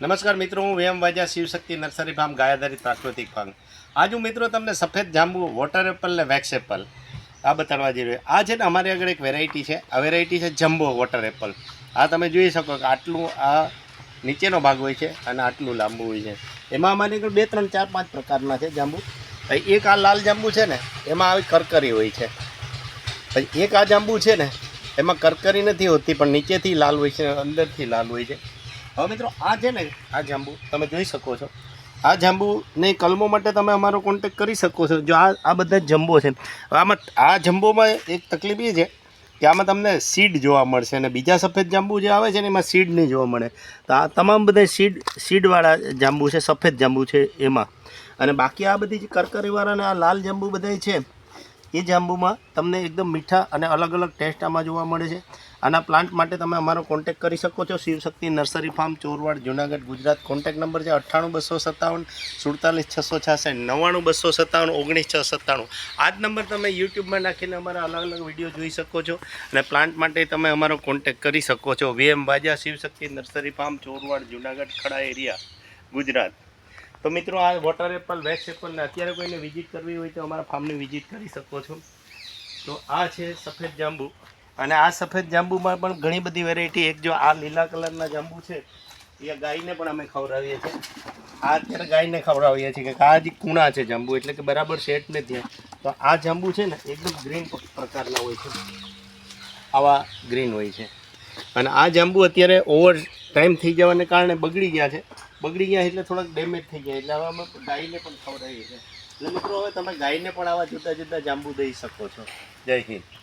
નમસ્કાર મિત્રો, હું વેમ વાજા શિવશક્તિ નર્સરી ફાર્મ ગાયાધારી પ્રાકૃતિક ફાર્મ. આજ હું મિત્રો તમને સફેદ જાંબુ, વોટર એપલ ને વેક્સ એપલ આ બતાડવા જઈ રહ્યો. આ છે ને અમારી આગળ એક વેરાયટી છે. આ વેરાયટી છે જમ્બો વોટર એપલ. આ તમે જોઈ શકો કે આટલું આ નીચેનો ભાગ હોય છે અને આટલું લાંબુ હોય છે. એમાં અમારી આગળ 2, 3, 4, 5 પ્રકારના છે જાંબુ. એક આ લાલ જાંબુ છે ને એમાં આવી કરકરી હોય છે. પછી એક આ જાંબુ છે ને એમાં કરકરી નથી હોતી પણ નીચેથી લાલ હોય છે, અંદરથી લાલ હોય છે. હવે મિત્રો આ છે ને આ જાંબુ તમે જોઈ શકો છો. આ જાંબુને કલમો માટે તમે અમારો કોન્ટેક કરી શકો છો. જો આ બધા જ જમ્બો છે. આમાં આ જમ્બોમાં એક તકલીફ એ છે કે આમાં તમને સીડ જોવા મળશે અને બીજા સફેદ જાંબુ જે આવે છે ને એમાં સીડ નહીં જોવા મળે. તો આ તમામ બધા સીડવાળા જાંબુ છે, સફેદ જાંબુ છે એમાં. અને બાકી આ બધી જે કરકરીવાળા અને આ લાલ જાંબુ બધા છે એ જાંબુમાં તમને એકદમ મીઠા અને અલગ અલગ ટેસ્ટ આમાં જોવા મળે છે. આના પ્લાન્ટ માટે તમે અમારો કોન્ટેક કરી શકો છો. Shivshakti nursery farm, Chorwad, Junagadh, Gujarat. Contact number છે 98 257 47 666 99 257 19 697. આ જ નંબર તમે યુટ્યુબમાં નાખીને અમારા અલગ અલગ વિડીયો જોઈ શકો છો અને પ્લાન્ટ માટે તમે અમારો કોન્ટેક કરી શકો છો. VM Vaja Shivshakti nursery farm, Chorwad, Junagadh, Khada area, Gujarat. તો મિત્રો આ વોટર એપલ, વેક્સ એપલને અત્યારે કોઈને વિઝિટ કરવી હોય તો અમારા ફાર્મની વિઝિટ કરી શકો છો. તો આ છે સફેદ જાંબુ. અને આ સફેદ જાંબુમાં પણ ઘણી બધી વેરાયટી. એક જો આ લીલા કલરના જાંબુ છે એ ગાયને પણ અમે ખવડાવીએ છીએ. આ અત્યારે ગાયને ખવડાવીએ છીએ કે આ જે કૂણા છે જાંબુ, એટલે કે બરાબર સેટ નથી. તો આ જાંબુ છે ને એકદમ ગ્રીન પ્રકારના હોય છે, આવા ગ્રીન હોય છે. અને આ જાંબુ અત્યારે ઓવર ટાઈમ થઈ જવાને કારણે બગડી ગયા છે. બગડી ગયા એટલે થોડાક ડેમેજ થઈ ગયા, એટલે હવે અમે ગાયને પણ ખવડાવીએ છીએ. એટલે મિત્રો હવે તમે ગાયને પણ આવા જુદા જુદા જાંબુ દઈ શકો છો. જય હિન્દ.